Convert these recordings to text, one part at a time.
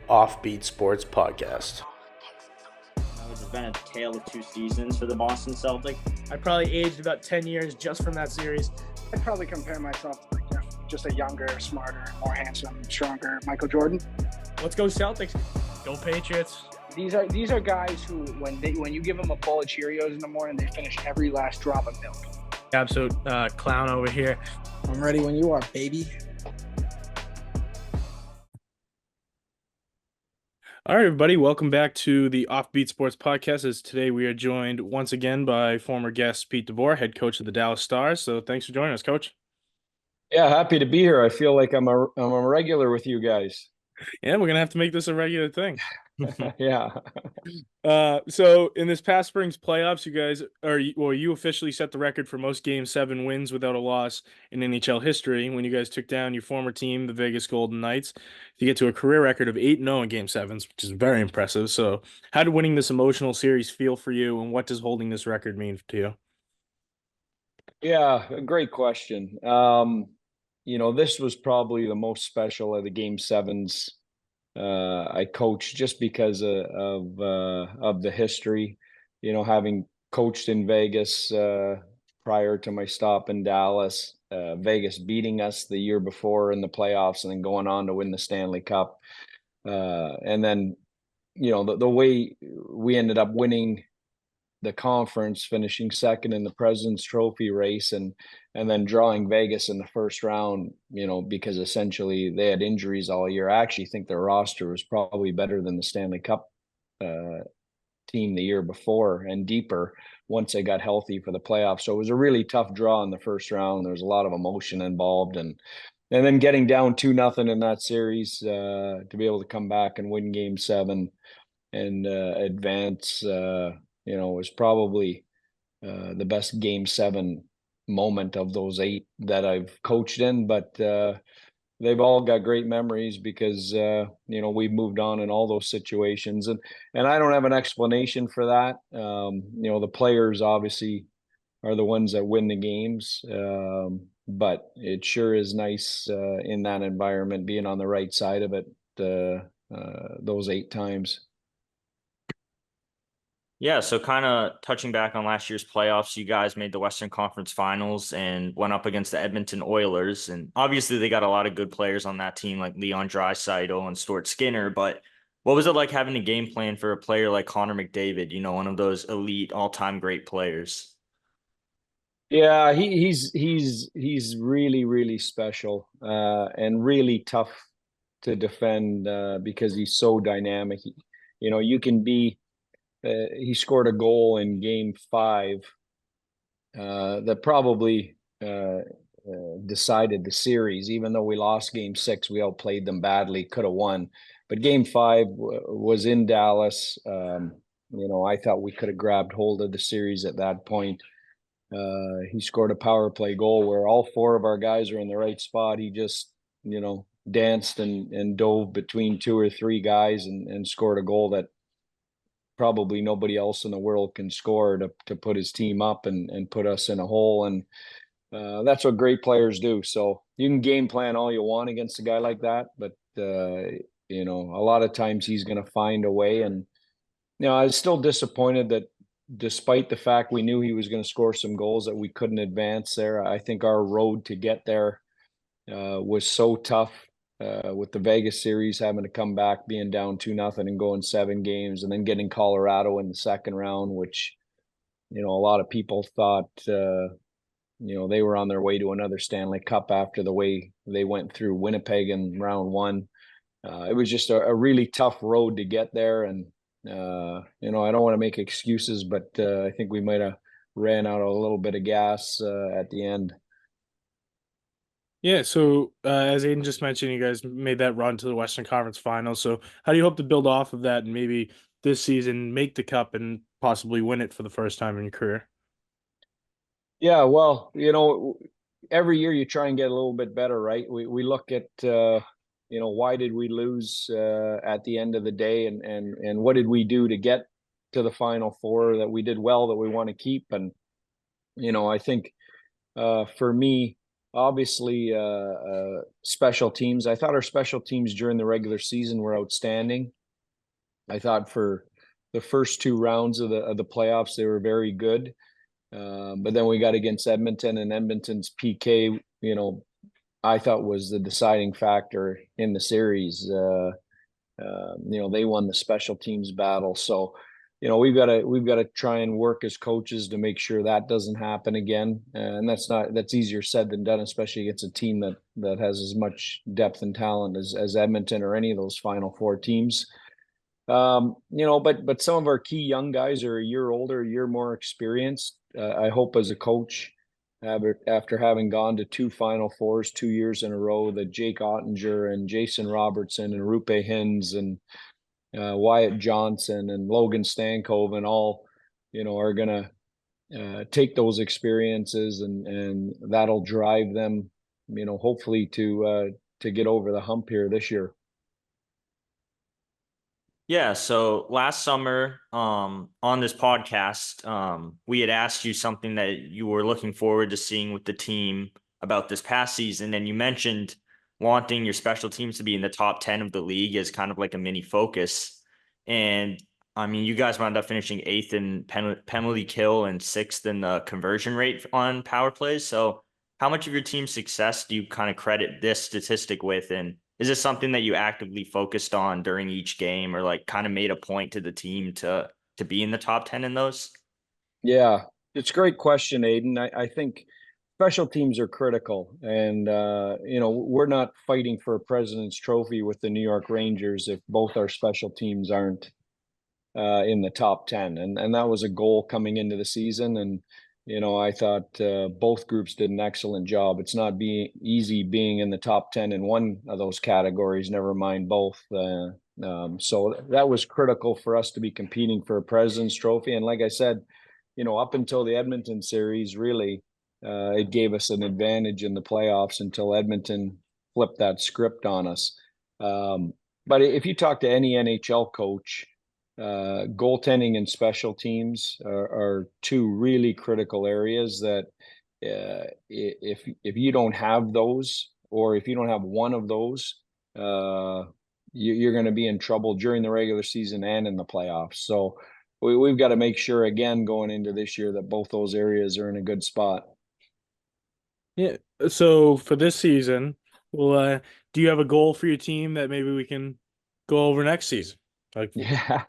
OffBeat Sports Podcast. It's been a tale of two seasons for the Boston Celtics. I probably aged about 10 years just from that series. I'd probably compare myself to just a younger, smarter, more handsome, stronger Michael Jordan. Let's go Celtics. Go Patriots. These are guys who, when you give them a bowl of Cheerios in the morning, they finish every last drop of milk. Absolute clown over here. I'm ready when you are, baby. All right, everybody, welcome back to the OffBeat Sports Podcast. As today we are joined once again by former guest Pete DeBoer, head coach of the Dallas Stars. So thanks for joining us, Coach. Yeah, happy to be here. I feel like I'm a regular with you guys. Yeah, we're gonna have to make this a regular thing. Yeah. So in this past spring's playoffs, you officially set the record for most Game 7 wins without a loss in NHL history when you guys took down your former team, the Vegas Golden Knights, to get to a career record of 8-0 in Game 7s, which is very impressive. So how did winning this emotional series feel for you, and what does holding this record mean to you? Yeah, great question. This was probably the most special of the Game 7s I coached, just because of the history, having coached in Vegas prior to my stop in Dallas, Vegas beating us the year before in the playoffs and then going on to win the Stanley Cup. And then, the way we ended up winning the conference, finishing second in the President's Trophy race, and then drawing Vegas in the first round, because essentially they had injuries all year. I actually think their roster was probably better than the Stanley Cup team the year before and deeper once they got healthy for the playoffs. So it was a really tough draw in the first round. There was a lot of emotion involved, and then getting down 2-0 in that series, to be able to come back and win Game 7 and advance, was probably the best Game 7 moment of those 8 that I've coached in. But they've all got great memories because, we've moved on in all those situations. And I don't have an explanation for that. The players obviously are the ones that win the games. But it sure is nice in that environment, being on the right side of it those 8 times. Yeah, so kind of touching back on last year's playoffs, you guys made the Western Conference Finals and went up against the Edmonton Oilers. And obviously they got a lot of good players on that team, like Leon Draisaitl and Stuart Skinner. But what was it like having a game plan for a player like Connor McDavid, one of those elite all-time great players? Yeah, he's really, really special and really tough to defend because he's so dynamic. You can be he scored a goal in Game 5 that probably decided the series. Even though we lost Game 6, we outplayed them badly, could have won. But Game 5 was in Dallas. I thought we could have grabbed hold of the series at that point. He scored a power play goal where all 4 of our guys are in the right spot. He just, danced and dove between 2 or 3 guys and scored a goal that probably nobody else in the world can score to put his team up and put us in a hole. And that's what great players do. So you can game plan all you want against a guy like that, but a lot of times he's going to find a way. And I was still disappointed that despite the fact we knew he was going to score some goals, that we couldn't advance there. I think our road to get there was so tough. With the Vegas series having to come back, being down 2-0 and going 7 games, and then getting Colorado in the second round, which, a lot of people thought, they were on their way to another Stanley Cup after the way they went through Winnipeg in round 1. It was just a really tough road to get there. And, I don't want to make excuses, but I think we might have ran out a little bit of gas at the end. Yeah, so as Aiden just mentioned, you guys made that run to the Western Conference Finals. So how do you hope to build off of that and maybe this season make the Cup and possibly win it for the first time in your career? Yeah, well, every year you try and get a little bit better, right? We look at, why did we lose at the end of the day, and what did we do to get to the Final Four that we did well, that we want to keep. And, I think for me, obviously special teams. I thought our special teams during the regular season were outstanding. I thought for the first two rounds of the playoffs, they were very good. But then we got against Edmonton, and Edmonton's PK, I thought was the deciding factor in the series. They won the special teams battle. So, we've got to try and work as coaches to make sure that doesn't happen again. And that's easier said than done, especially against a team that has as much depth and talent as Edmonton or any of those Final Four teams. But some of our key young guys are a year older, a year more experienced. I hope as a coach, after having gone to two Final Fours 2 years in a row, that Jake Ottinger and Jason Robertson and Rupe Hins and Wyatt Johnson and Logan Stankov and all, are going to take those experiences and that'll drive them, hopefully to get over the hump here this year. Yeah, so last summer, on this podcast, we had asked you something that you were looking forward to seeing with the team about this past season, and you mentioned wanting your special teams to be in the top 10 of the league as kind of like a mini focus. And I mean, you guys wound up finishing 8th in penalty kill and 6th in the conversion rate on power plays. So how much of your team's success do you kind of credit this statistic with? And is this something that you actively focused on during each game, or like kind of made a point to the team to be in the top 10 in those? Yeah, it's a great question, Aiden. I think special teams are critical, and we're not fighting for a President's Trophy with the New York Rangers if both our special teams aren't in the top 10, and that was a goal coming into the season. And I thought both groups did an excellent job. It's not easy being in the top 10 in one of those categories, never mind both. So that was critical for us to be competing for a President's Trophy. And like I said, up until the Edmonton series, really, it gave us an advantage in the playoffs until Edmonton flipped that script on us. But if you talk to any NHL coach, goaltending and special teams are two really critical areas that if you don't have those, or if you don't have one of those, you're going to be in trouble during the regular season and in the playoffs. So we've got to make sure, again, going into this year, that both those areas are in a good spot. Yeah. So for this season, well, do you have a goal for your team that maybe we can go over next season? Yeah.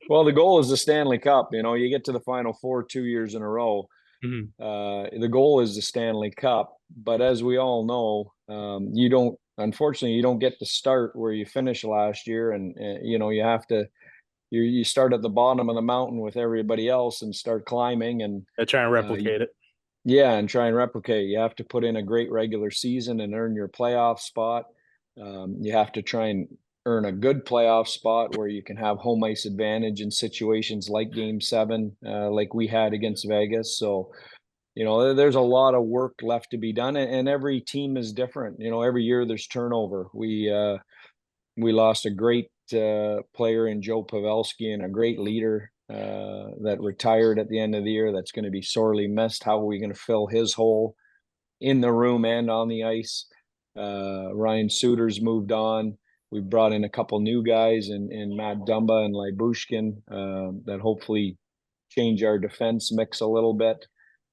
Well, the goal is the Stanley Cup. You get to the Final Four 2 years in a row. Mm-hmm. The goal is the Stanley Cup, but as we all know, unfortunately, you don't get to start where you finished last year, and you have to. You start at the bottom of the mountain with everybody else and start climbing, and Try and replicate it. Yeah, and try and replicate. You have to put in a great regular season and earn your playoff spot. You have to try and earn a good playoff spot where you can have home ice advantage in situations like Game 7, like we had against Vegas. So, there's a lot of work left to be done, and every team is different. Every year there's turnover. We lost a great player in Joe Pavelski and a great leader that retired at the end of the year. That's going to be sorely missed. How are we going to fill his hole in the room and on the ice? Ryan Suter's moved on. We've brought in a couple new guys in Matt Dumba and Lyubushkin that hopefully change our defense mix a little bit.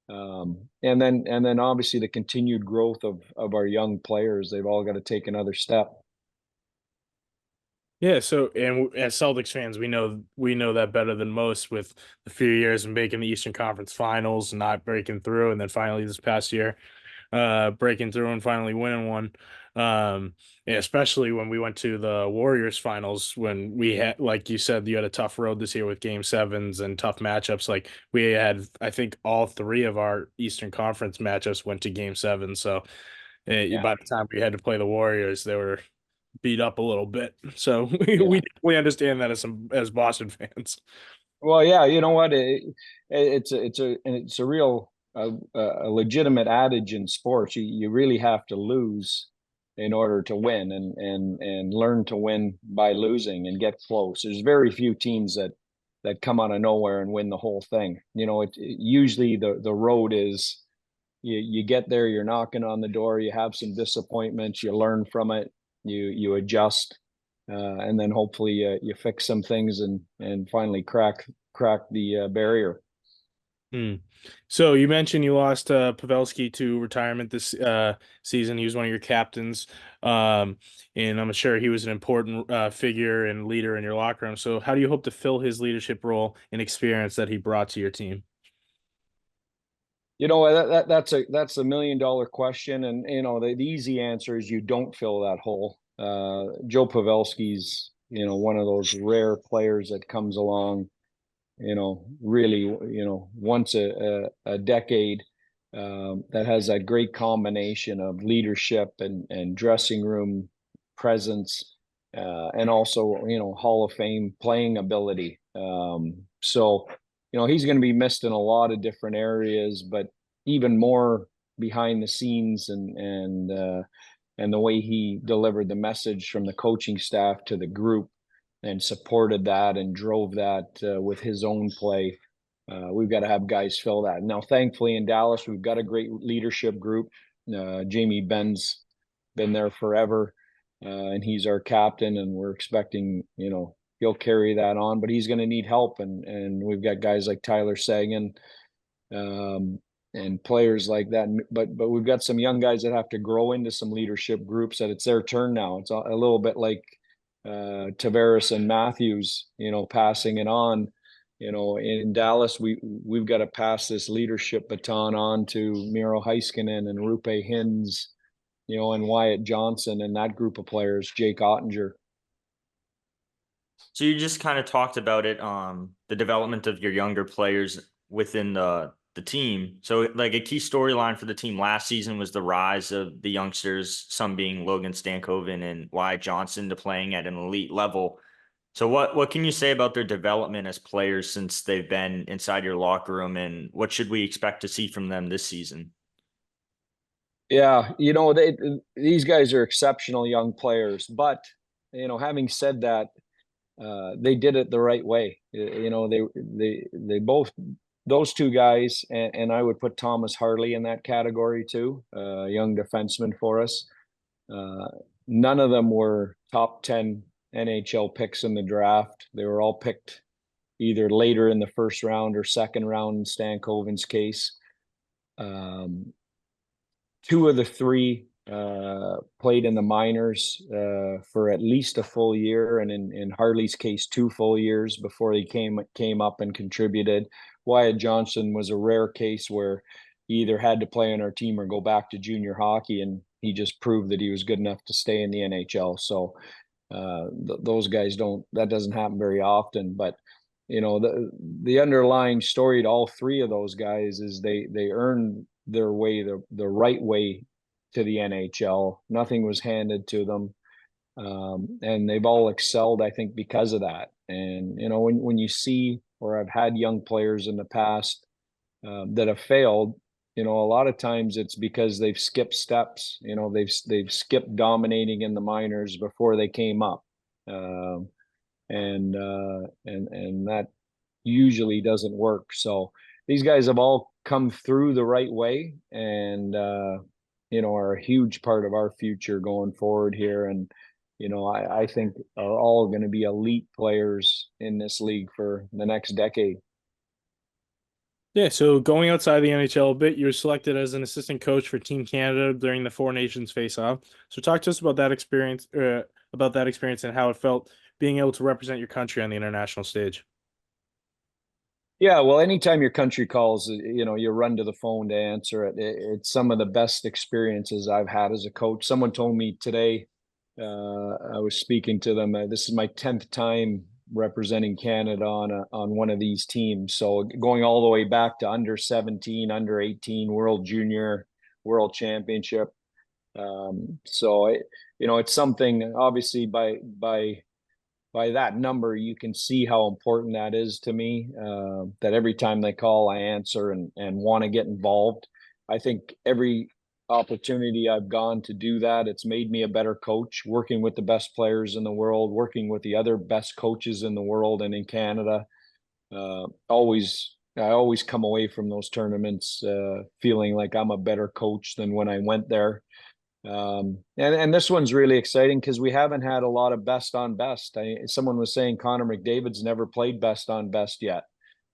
And then obviously the continued growth of our young players. They've all got to take another step. Yeah, so and as Celtics fans, we know that better than most, with the few years of making the Eastern Conference Finals and not breaking through, and then finally this past year, breaking through and finally winning one. Especially when we went to the Warriors finals, when we had, like you said, you had a tough road this year with Game 7s and tough matchups. Like we had, I think all three of our Eastern Conference matchups went to Game 7. So by the time we had to play the Warriors, they were beat up a little bit. So we understand that as Boston fans. Well, yeah, you know what? It's a real a legitimate adage in sports. You really have to lose in order to win, and learn to win by losing and get close. There's very few teams that come out of nowhere and win the whole thing. Usually the road is, you get there, you're knocking on the door, you have some disappointments, you learn from it, you adjust, and then hopefully you fix some things and finally crack the barrier. So you mentioned you lost Pavelski to retirement this season. He was one of your captains, and I'm sure he was an important figure and leader in your locker room. So how do you hope to fill his leadership role and experience that he brought to your team? That's a $1 million question, and the easy answer is you don't fill that hole. Joe Pavelski's one of those rare players that comes along really, once a decade, that has that great combination of leadership and dressing room presence, and also, Hall of Fame playing ability. So, he's going to be missed in a lot of different areas, but even more behind the scenes and the way he delivered the message from the coaching staff to the group and supported that and drove that with his own play. We've got to have guys fill that. Now, thankfully in Dallas, we've got a great leadership group. Jamie Benn's been there forever, and he's our captain, and we're expecting, he'll carry that on, but he's going to need help. And we've got guys like Tyler Seguin, and players like that. But we've got some young guys that have to grow into some leadership groups that it's their turn now. It's a little bit like Tavares and Matthews, passing it on. In Dallas, we've got to pass this leadership baton on to Miro Heiskanen and Rupe Hintz, and Wyatt Johnson and that group of players, Jake Ottinger. So you just kind of talked about it, the development of your younger players within the team. So like a key storyline for the team last season was the rise of the youngsters, some being Logan Stankoven and Wyatt Johnson, to playing at an elite level. So what can you say about their development as players since they've been inside your locker room, and what should we expect to see from them this season? Yeah, these guys are exceptional young players, but having said that, they did it the right way. They both, those two guys, and I would put Thomas Harley in that category too, young defenseman for us. None of them were top 10 NHL picks in the draft. They were all picked either later in the first round or second round in Stankoven's case. Two of the three played in the minors for at least a full year, and in Harley's case, 2 full years before he came up and contributed. Wyatt Johnson was a rare case where he either had to play on our team or go back to junior hockey, and he just proved that he was good enough to stay in the NHL. So those guys that doesn't happen very often, but the underlying story to all three of those guys is they earned their way the right way to the NHL. Nothing was handed to them, and they've all excelled, I think, because of that. And when you see, or I've had young players in the past that have failed, a lot of times it's because they've skipped steps. They've skipped dominating in the minors before they came up, and that usually doesn't work. So these guys have all come through the right way, and are a huge part of our future going forward here. And I think are all going to be elite players in this league for the next decade. Yeah, so going outside the NHL a bit, you were selected as an assistant coach for Team Canada during the Four Nations face-off. So talk to us about that experience, and how it felt being able to represent your country on the international stage. Yeah, well, anytime your country calls, you run to the phone to answer it. It's some of the best experiences I've had as a coach. Someone told me today, I was speaking to them, this is my 10th time representing Canada on one of these teams. So going all the way back to under 17, under 18, World Junior, World Championship. So it's something, obviously, by that number, you can see how important that is to me, that every time they call, I answer and want to get involved. I think every opportunity I've gone to do that, it's made me a better coach, working with the best players in the world, working with the other best coaches in the world and in Canada. Always I always come away from those tournaments feeling like I'm a better coach than when I went there. And this one's really exciting because we haven't had a lot of best on best. Someone was saying Connor McDavid's never played best on best yet,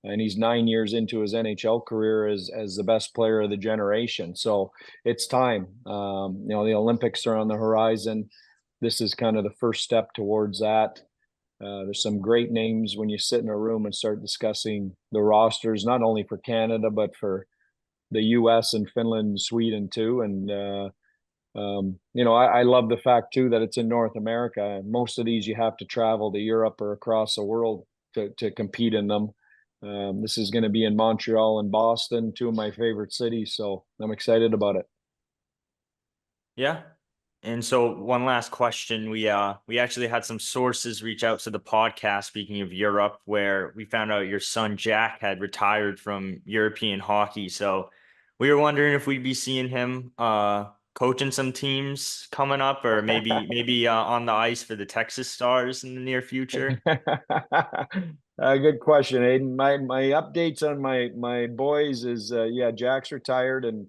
and he's 9 years into his NHL career as the best player of the generation. So it's time. The Olympics are on the horizon. This is kind of the first step towards that. There's some great names when you sit in a room and start discussing the rosters, not only for Canada, but for the US and Finland and Sweden too. And, I love the fact too that it's in North America. Most of these you have to travel to Europe or across the world to compete in them. This is going to be in Montreal and Boston, two of my favorite cities. So I'm excited about it. Yeah. And so one last question. We actually had some sources reach out to the podcast, speaking of Europe, where we found out your son Jack had retired from European hockey. So we were wondering if we'd be seeing him coaching some teams coming up, or maybe on the ice for the Texas Stars in the near future. Good question, Aiden. My updates on my boys is Jack's retired and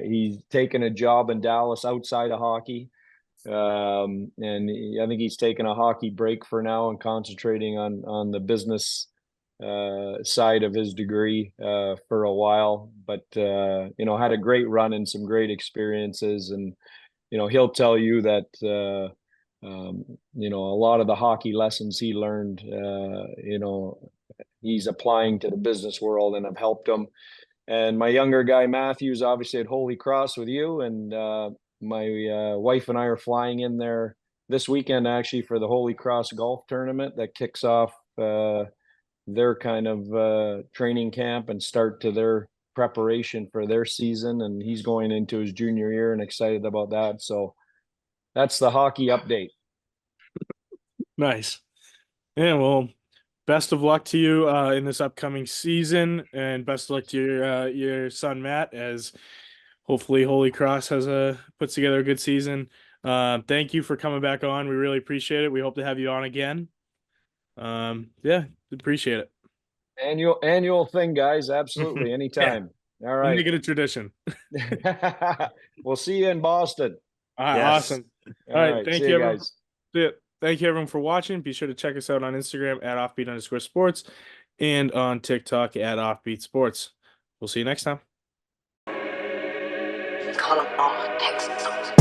he's taken a job in Dallas outside of hockey. I think he's taken a hockey break for now and concentrating on the business side of his degree for a while. But had a great run and some great experiences, and he'll tell you that a lot of the hockey lessons he learned, he's applying to the business world, and have helped him. And my younger guy, Matthew's obviously at Holy Cross with you. And my wife and I are flying in there this weekend, actually, for the Holy Cross golf tournament that kicks off their kind of training camp and start to their preparation for their season. And he's going into his junior year and excited about that. So that's the hockey update. Nice. Yeah, well, best of luck to you in this upcoming season, and best of luck to your son Matt, as hopefully Holy Cross puts together a good season. Thank you for coming back on. We really appreciate it. We hope to have you on again. Yeah, appreciate it. Annual thing, guys. Absolutely, anytime. All right, make it a tradition. We'll see you in Boston. All right, Yes. awesome. All right, thank you, everyone. Guys. Thank you, everyone, for watching. Be sure to check us out on Instagram at @offbeat_sports and on TikTok at offbeat sports. We'll see you next time. Call them all Texas.